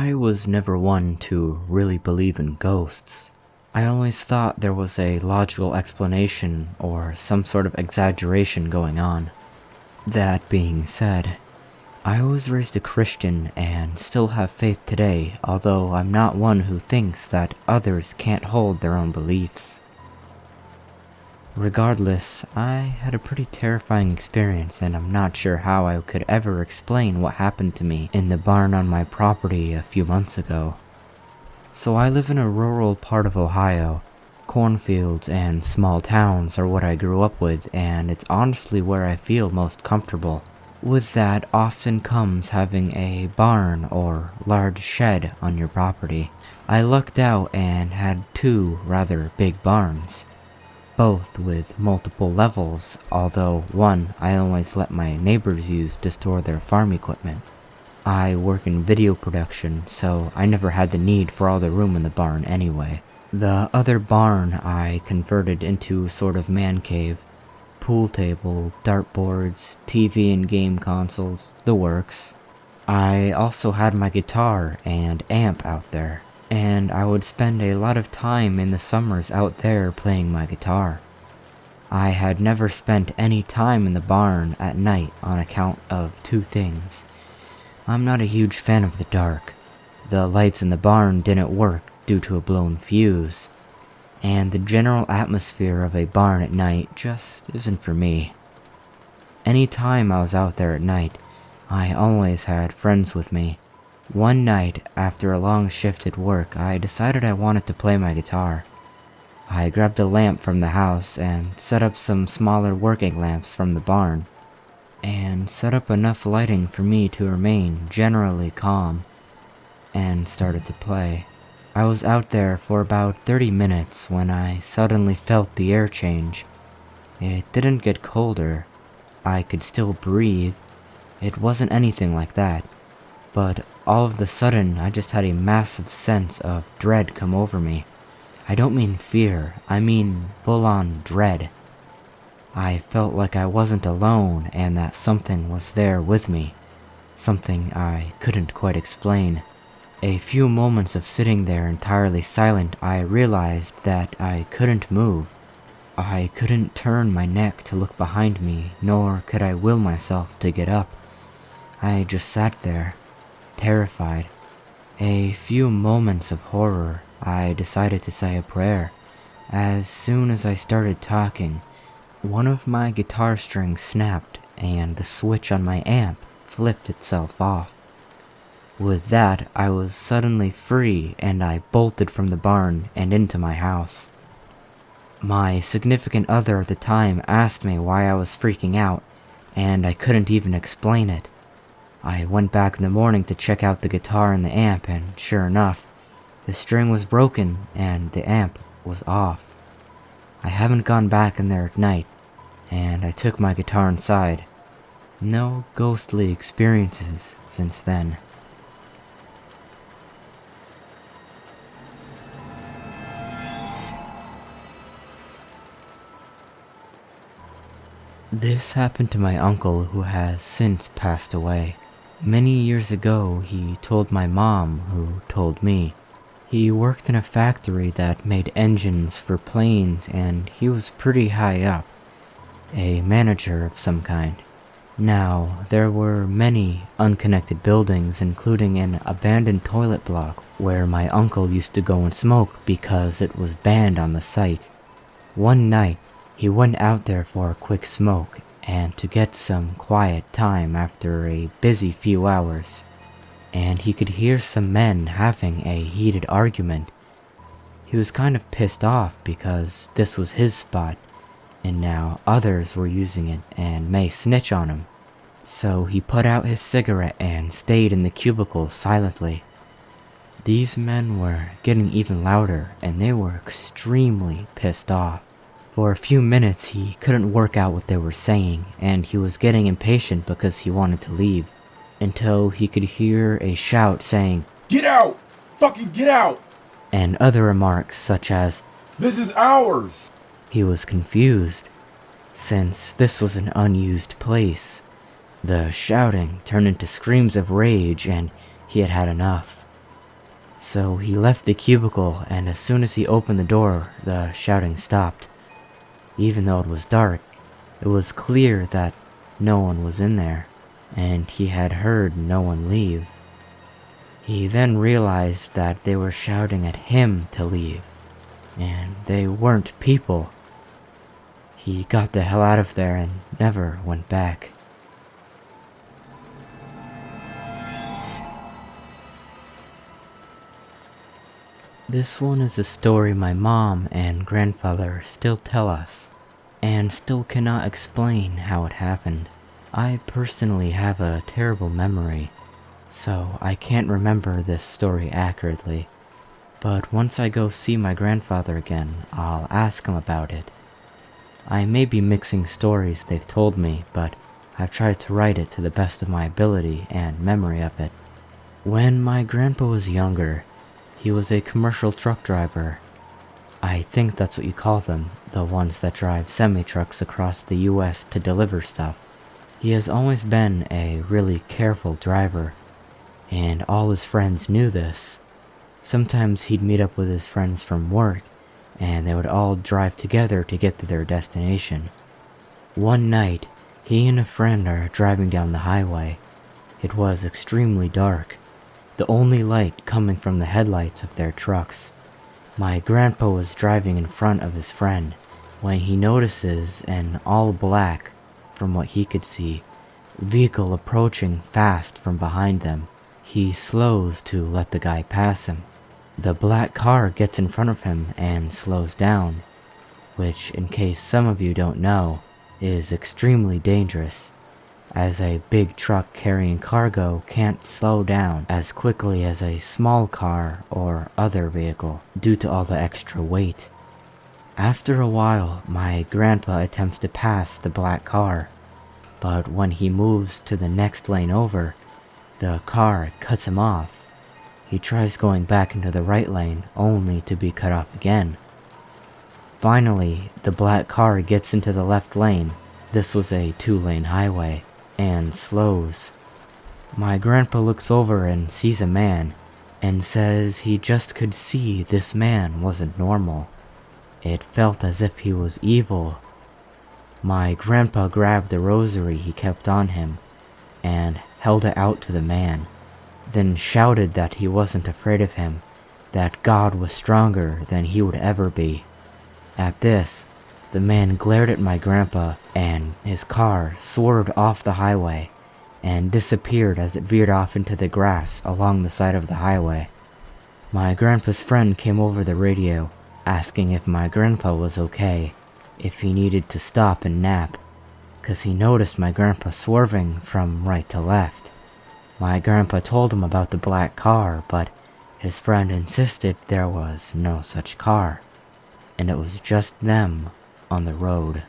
I was never one to really believe in ghosts. I always thought there was a logical explanation or some sort of exaggeration going on. That being said, I was raised a Christian and still have faith today, although I'm not one who thinks that others can't hold their own beliefs. Regardless, I had a pretty terrifying experience, and I'm not sure how I could ever explain what happened to me in the barn on my property a few months ago. So I live in a rural part of Ohio. Cornfields and small towns are what I grew up with, and it's honestly where I feel most comfortable. With that often comes having a barn or large shed on your property. I lucked out and had two rather big barns, both with multiple levels, although one I always let my neighbors use to store their farm equipment. I work in video production, so I never had the need for all the room in the barn anyway. The other barn I converted into a sort of man cave. Pool table, dartboards, TV and game consoles, the works. I also had my guitar and amp out there, and I would spend a lot of time in the summers out there playing my guitar. I had never spent any time in the barn at night on account of two things. I'm not a huge fan of the dark. The lights in the barn didn't work due to a blown fuse, and the general atmosphere of a barn at night just isn't for me. Any time I was out there at night, I always had friends with me. One night, after a long shift at work, I decided I wanted to play my guitar. I grabbed a lamp from the house and set up some smaller working lamps from the barn, and set up enough lighting for me to remain generally calm, and started to play. I was out there for about 30 minutes when I suddenly felt the air change. It didn't get colder. I could still breathe. It wasn't anything like that. But all of a sudden, I just had a massive sense of dread come over me. I don't mean fear, I mean full-on dread. I felt like I wasn't alone and that something was there with me. Something I couldn't quite explain. A few moments of sitting there entirely silent, I realized that I couldn't move. I couldn't turn my neck to look behind me, nor could I will myself to get up. I just sat there, terrified. A few moments of horror, I decided to say a prayer. As soon as I started talking, one of my guitar strings snapped and the switch on my amp flipped itself off. With that, I was suddenly free and I bolted from the barn and into my house. My significant other at the time asked me why I was freaking out, and I couldn't even explain it. I went back in the morning to check out the guitar and the amp, and sure enough, the string was broken and the amp was off. I haven't gone back in there at night, and I took my guitar inside. No ghostly experiences since then. This happened to my uncle, who has since passed away. Many years ago, he told my mom, who told me. He worked in a factory that made engines for planes, and he was pretty high up. A manager of some kind. Now, there were many unconnected buildings, including an abandoned toilet block where my uncle used to go and smoke because it was banned on the site. One night, he went out there for a quick smoke and to get some quiet time after a busy few hours, and he could hear some men having a heated argument. He was kind of pissed off because this was his spot, and now others were using it and may snitch on him. So he put out his cigarette and stayed in the cubicle silently. These men were getting even louder, and they were extremely pissed off. For a few minutes he couldn't work out what they were saying, and he was getting impatient because he wanted to leave, until he could hear a shout saying, "Get out! Fucking get out!" and other remarks such as, "This is ours!" He was confused, since this was an unused place. The shouting turned into screams of rage, and he had had enough. So he left the cubicle, and as soon as he opened the door, the shouting stopped. Even though it was dark, it was clear that no one was in there, and he had heard no one leave. He then realized that they were shouting at him to leave, and they weren't people. He got the hell out of there and never went back. This one is a story my mom and grandfather still tell us, and still cannot explain how it happened. I personally have a terrible memory, so I can't remember this story accurately. But once I go see my grandfather again, I'll ask him about it. I may be mixing stories they've told me, but I've tried to write it to the best of my ability and memory of it. When my grandpa was younger, he was a commercial truck driver. I think that's what you call them, the ones that drive semi-trucks across the US to deliver stuff. He has always been a really careful driver, and all his friends knew this. Sometimes he'd meet up with his friends from work, and they would all drive together to get to their destination. One night, he and a friend are driving down the highway. It was extremely dark, the only light coming from the headlights of their trucks. My grandpa was driving in front of his friend when he notices an all-black, from what he could see, vehicle approaching fast from behind them. He slows to let the guy pass him. The black car gets in front of him and slows down, which, in case some of you don't know, is extremely dangerous, as a big truck carrying cargo can't slow down as quickly as a small car or other vehicle due to all the extra weight. After a while, my grandpa attempts to pass the black car, but when he moves to the next lane over, the car cuts him off. He tries going back into the right lane, only to be cut off again. Finally, the black car gets into the left lane, this was a 2-lane highway, and slows. My grandpa looks over and sees a man, and says he just could see this man wasn't normal. It felt as if he was evil. My grandpa grabbed the rosary he kept on him, and held it out to the man, then shouted that he wasn't afraid of him, that God was stronger than he would ever be. At this, the man glared at my grandpa, and his car swerved off the highway and disappeared as it veered off into the grass along the side of the highway. My grandpa's friend came over the radio, asking if my grandpa was okay, if he needed to stop and nap, 'cause he noticed my grandpa swerving from right to left. My grandpa told him about the black car, but his friend insisted there was no such car, and it was just them on the road.